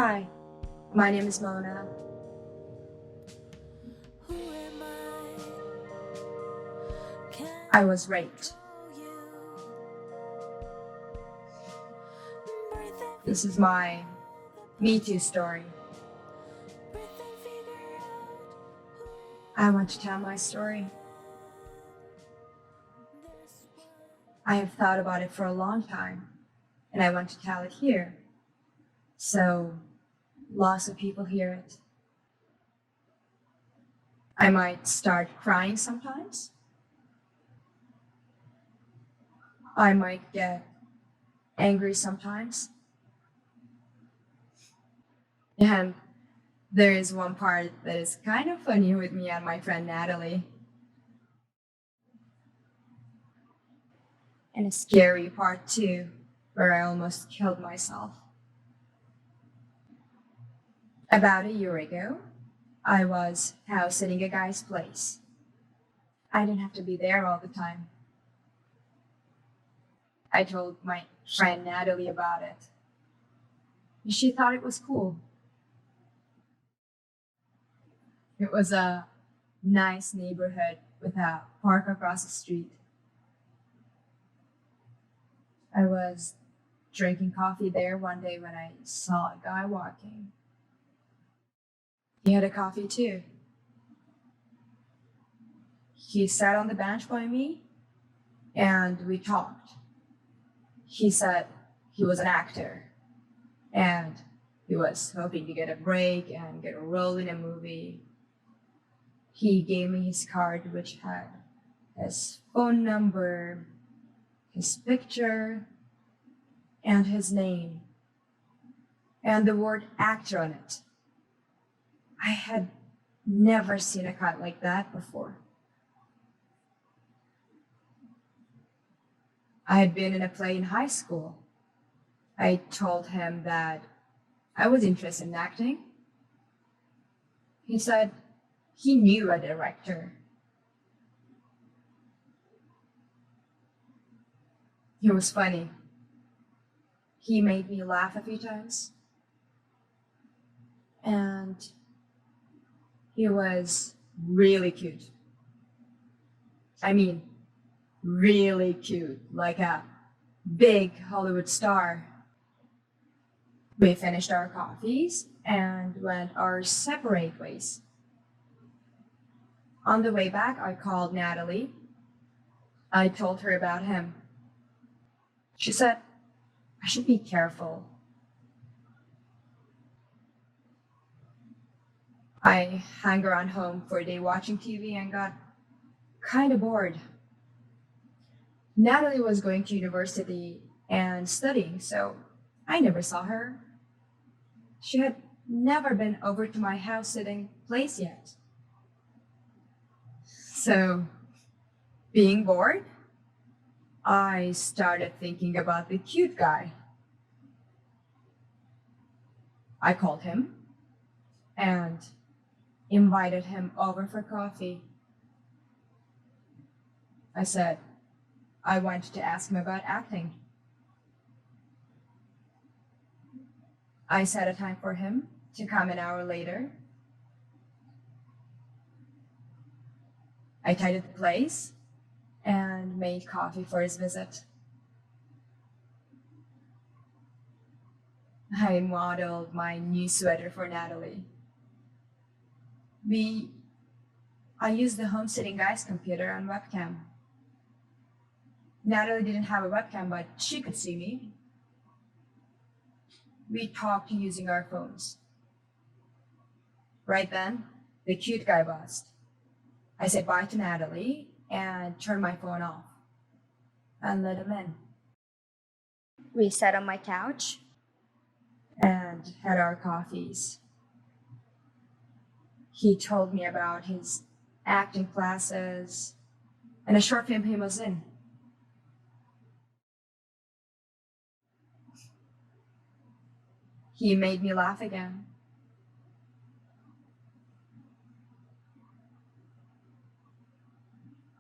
Hi, my name is Mona. Who am I? I Can't was raped. know you. Breathe and This is figure my out the Me Too puzzle. story. Breathe and figure out I want to tell my story. who this one. I have thought about it for a long time, and I want to tell it here, so lots of people hear it. I might start crying sometimes. I might get angry sometimes. And there is one part that is kind of funny with me and my friend Natalie, and a scary part too, where I almost killed myself. About a year ago, I was house sitting a guy's place. I didn't have to be there all the time. I told my friend Natalie about it. She thought it was cool. It was a nice neighborhood with a park across the street. I was drinking coffee there one day when I saw a guy walking. He had a coffee too. He sat on the bench by me and we talked. He said he was an actor and he was hoping to get a break and get a role in a movie. He gave me his card, which had his phone number, his picture, and his name, and the word actor on it. I had never seen a card like that before. I had been in a play in high school. I told him that I was interested in acting. He said he knew a director. He was funny. He made me laugh a few times. And he was really cute. I mean, really cute, like a big Hollywood star. We finished our coffees and went our separate ways. On the way back, I called Natalie. I told her about him. She said, I should be careful. I hung around home for a day watching TV and got kind of bored. Natalie was going to university and studying, so I never saw her. She had never been over to my house sitting place yet. So, being bored, I started thinking about the cute guy. I called him and invited him over for coffee. I said I wanted to ask him about acting. I set a time for him to come an hour later. I tidied the place and made coffee for his visit. I modeled my new sweater for Natalie. We I used the home sitting guy's computer and webcam. Natalie didn't have a webcam, but she could see me. We talked using our phones. Right then, the cute guy buzzed. I said bye to Natalie and turned my phone off and let him in. We sat on my couch and had our coffees. He told me about his acting classes and a short film he was in. He made me laugh again.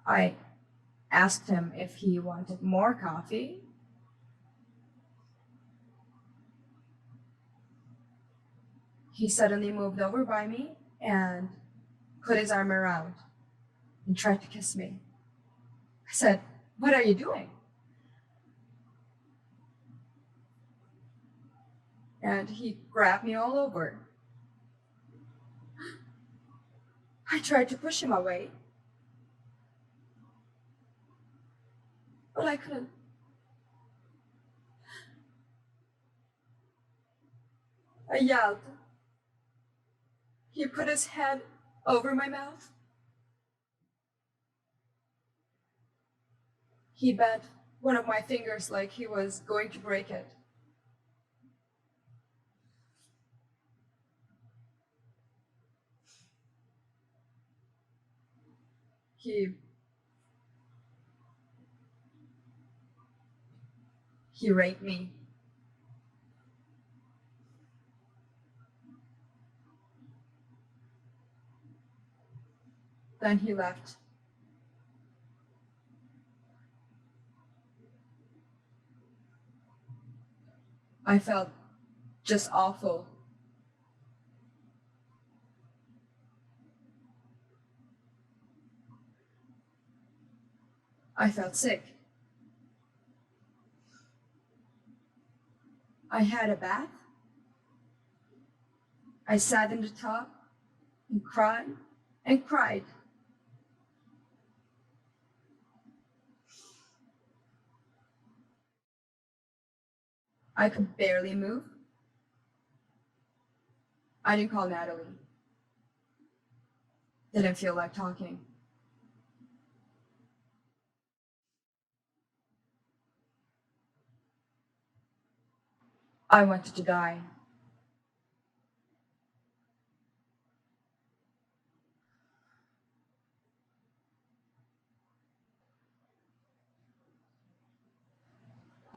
I asked him if he wanted more coffee. he suddenly moved over by me and put his arm around and tried to kiss me. I said, "What are you doing?" And he grabbed me all over. I tried to push him away, but I couldn't. I yelled. He put his hand over my mouth. He bent one of my fingers like he was going to break it. He raped me. Then he left. I felt just awful. I felt sick. I had a bath. I sat in the tub and cried and cried. I could barely move. I didn't call Natalie. Didn't feel like talking. I wanted to die.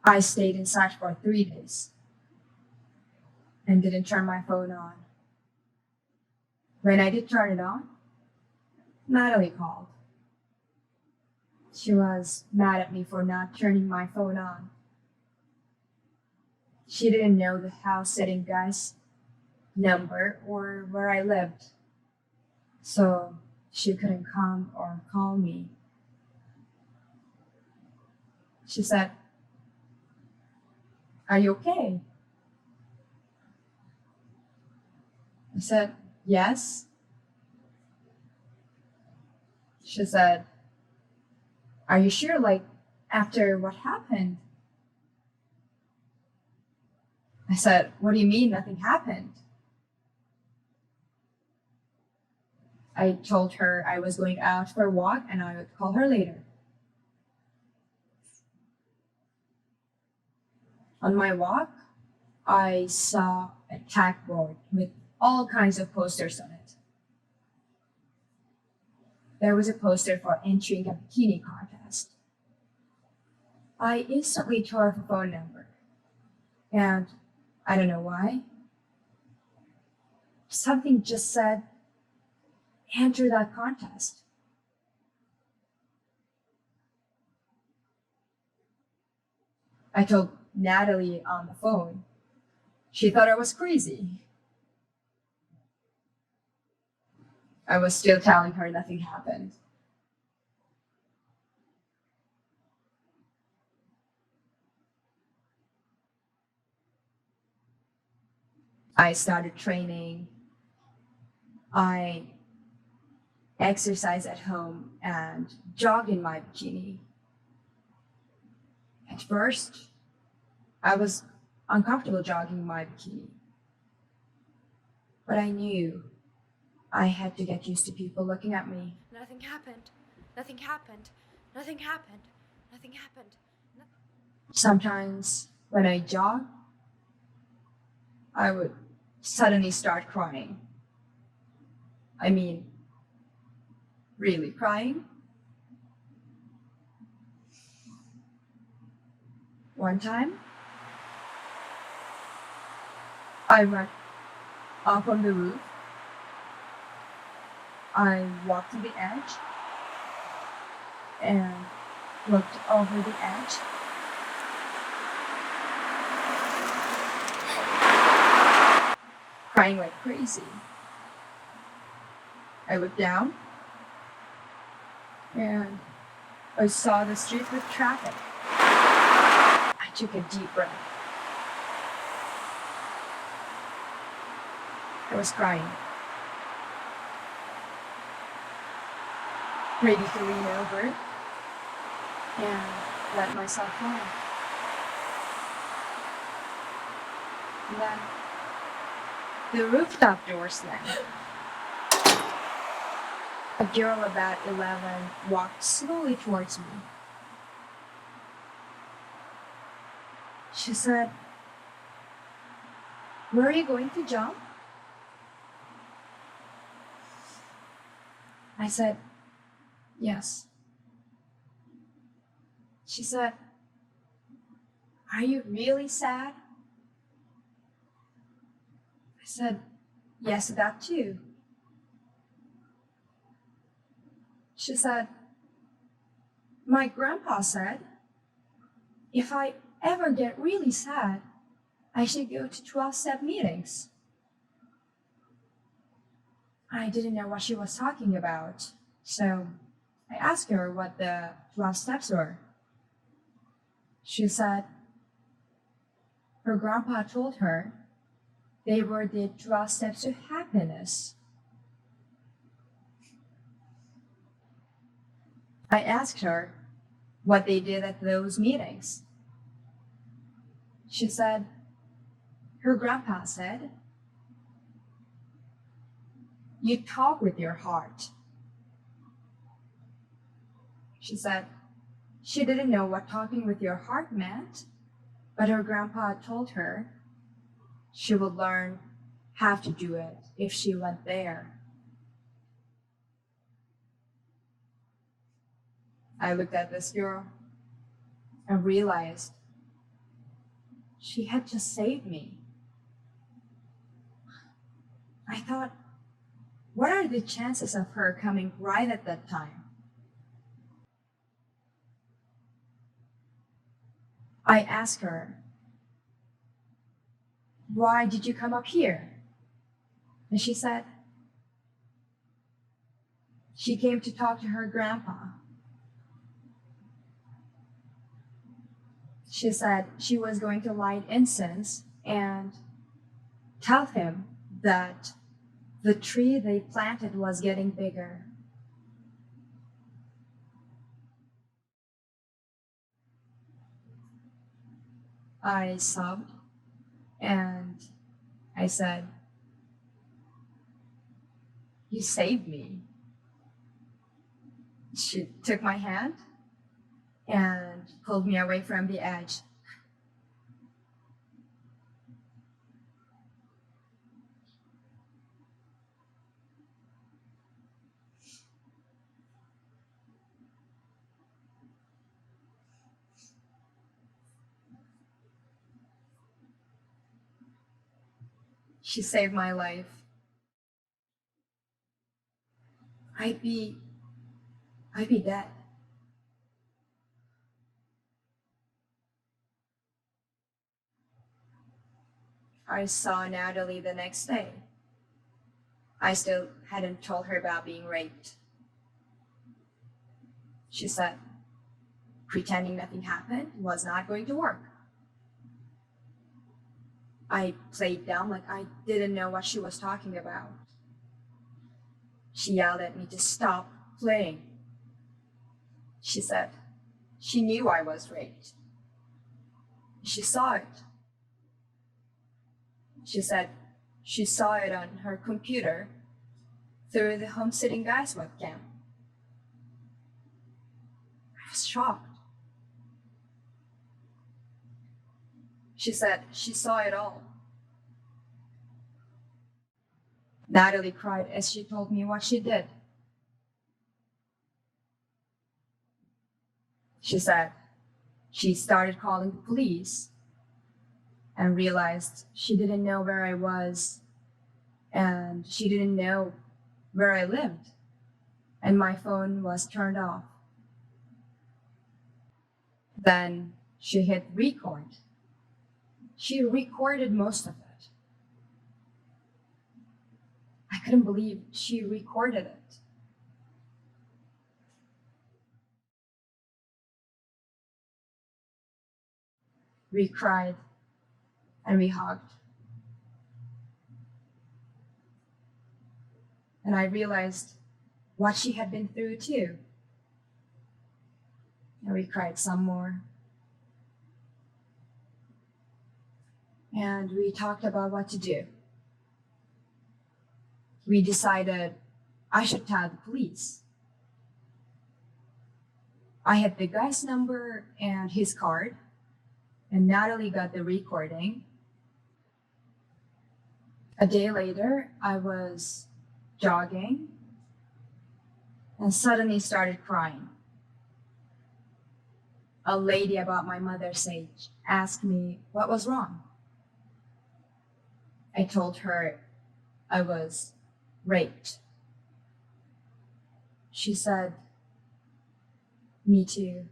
I stayed inside for 3 days and didn't turn my phone on. When I did turn it on, Natalie called. She was mad at me for not turning my phone on. She didn't know the house sitting guy's number or where I lived, so she couldn't come or call me. She said, "Are you okay?" I said, "Yes." She said, "Are you sure, like, after what happened?" I said, "What do you mean nothing happened?" I told her I was going out for a walk and I would call her later. On my walk, I saw a tack board with all kinds of posters on it. There was a poster for entering a bikini contest. I instantly tore her phone number, and I don't know why. Something just said, "Enter that contest." I told Natalie on the phone. She thought I was crazy. I was still telling her nothing happened. I started training. I exercise at home and jog in my bikini. At first, I was uncomfortable jogging in my bikini, but I knew I had to get used to people looking at me. Nothing happened. Nothing happened. Nothing happened. Nothing happened. Sometimes when I jog, I would suddenly start crying. I mean, really crying. One time, I went up on the roof. I walked to the edge and looked over the edge. crying like crazy. I looked down and I saw the street with traffic. I took a deep breath. I was crying, ready to lean over and let myself fall. And then the rooftop door slammed. A girl about 11 walked slowly towards me. She said, "Where are you going to jump?" I said, "Yes." She said, "Are you really sad?" I said, "Yes, that too." She said, "My grandpa said, if I ever get really sad, I should go to 12-step meetings." I didn't know what she was talking about, so I asked her what the 12 steps were. She said her grandpa told her they were the 12 steps to happiness. I asked her what they did at those meetings. She said her grandpa said, "You talk with your heart." She said she didn't know what talking with your heart meant, but her grandpa told her she would learn how to do it if she went there. I looked at this girl and realized she had just saved me. I thought, what are the chances of her coming right at that time? I asked her, "Why did you come up here?" And she said she came to talk to her grandpa. She said she was going to light incense and tell him that the tree they planted was getting bigger. I sobbed and I said, "You saved me." She took my hand and pulled me away from the edge. She saved my life. I'd be dead. I saw Natalie the next day. I still hadn't told her about being raped. She said pretending nothing happened was not going to work. I played dumb like I didn't know what she was talking about. She yelled at me to stop playing. She said she knew I was raped. She saw it. She said she saw it on her computer through the home sitting guy's webcam. I was shocked. She said she saw it all. Natalie cried as she told me what she did. She said she started calling the police and realized she didn't know where I was and she didn't know where I lived, and my phone was turned off. Then she hit record. She recorded most of it. couldn't believe she recorded it. We cried and we hugged. And I realized what she had been through too. And we cried some more. And we talked about what to do. We decided I should tell the police. I had the guy's number and his card, and Natalie got the recording. A day later, I was jogging and suddenly started crying. A lady about my mother's age asked me what was wrong. I told her I was raped. She said, "Me too."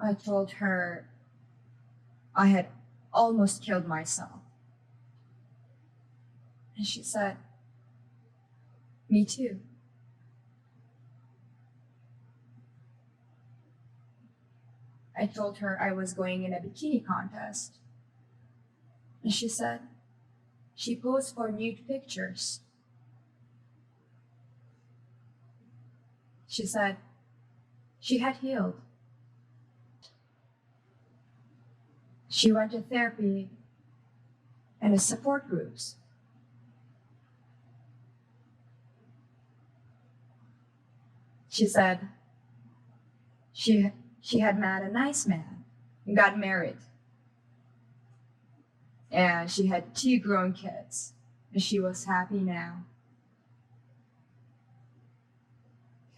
I told her I had almost killed myself. And she said, "Me too." I told her I was going in a bikini contest. And she said, she posed for nude pictures. She said she had healed. She went to therapy and a support groups. She said she had met a nice man and got married. And she had 2 grown kids, and she was happy now.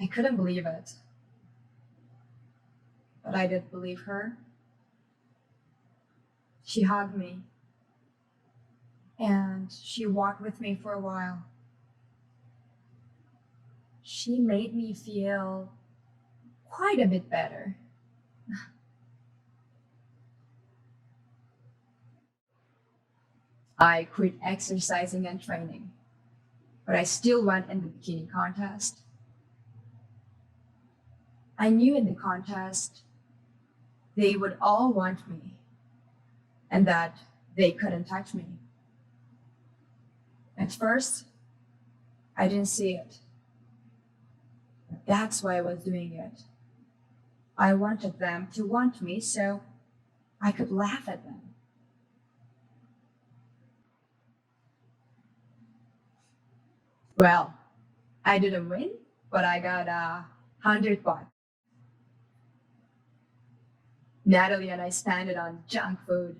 I couldn't believe it. But I did believe her. She hugged me, and she walked with me for a while. She made me feel quite a bit better. I quit exercising and training, but I still went in the bikini contest. I knew in the contest they would all want me and that they couldn't touch me. At first, I didn't see it. But that's why I was doing it. I wanted them to want me so I could laugh at them. Well, I didn't win, but I got $100. Natalie and I spent it on junk food.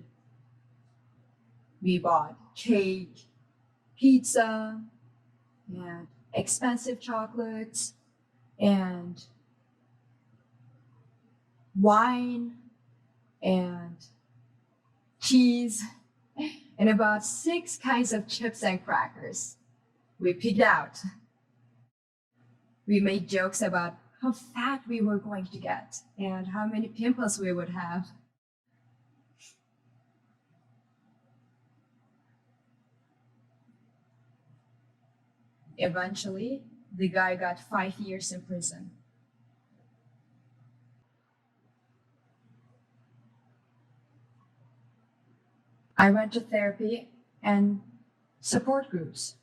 We bought cake, pizza, and expensive chocolates, and wine, and cheese, and about 6 kinds of chips and crackers. We picked out. We made jokes about how fat we were going to get and how many pimples we would have. Eventually, the guy got 5 years in prison. I went to therapy and support groups.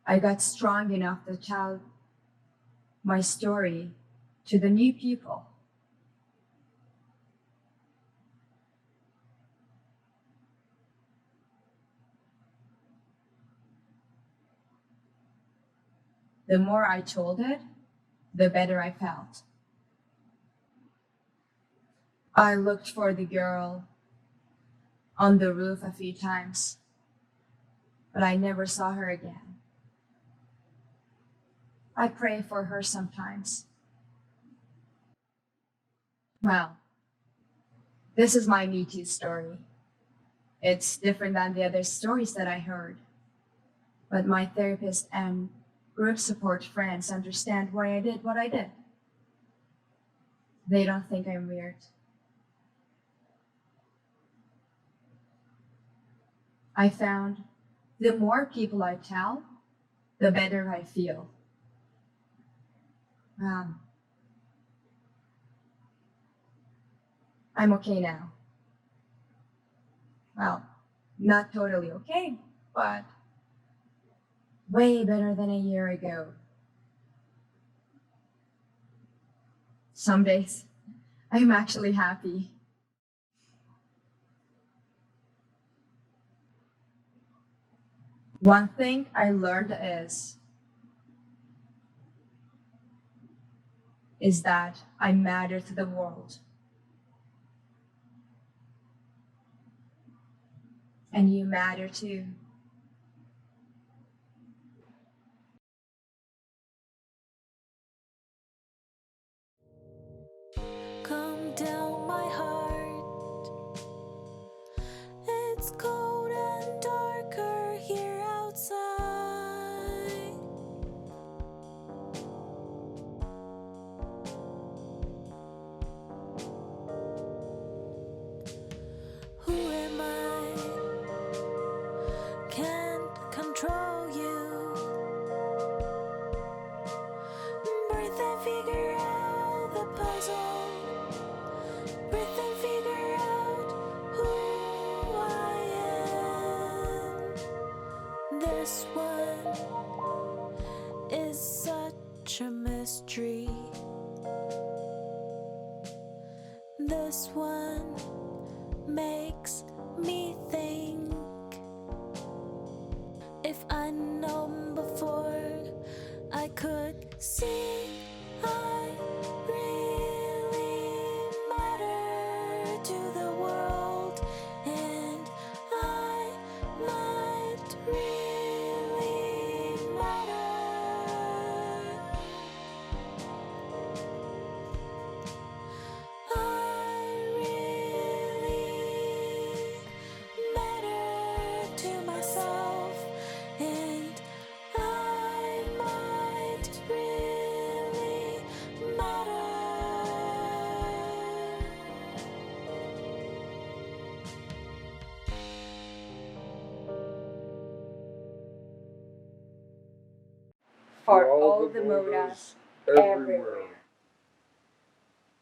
I got strong enough to tell my story to the new people. The more I told it, the better I felt. I looked for the girl on the roof a few times, but I never saw her again. I pray for her sometimes. Well, this is my Me Too story. It's different than the other stories that I heard, but my therapist and group support friends understand why I did what I did. They don't think I'm weird. I found The more people I tell, the better I feel. Um, I'm okay now. Well, not totally okay, but way better than a year ago. Some days, I'm actually happy. One thing I learned is that I matter to the world. And you matter too. Calm down my heart. It's cold and darker here outside. Who am I? Can't control you. Breathe and figure out the puzzle. Breathe and figure out who I am. This one is such a mystery. This one makes me think. If I'd known before, I could see I really matter to the world, and I might really matter. I really matter to myself, and I might really matter. For all the monas everywhere.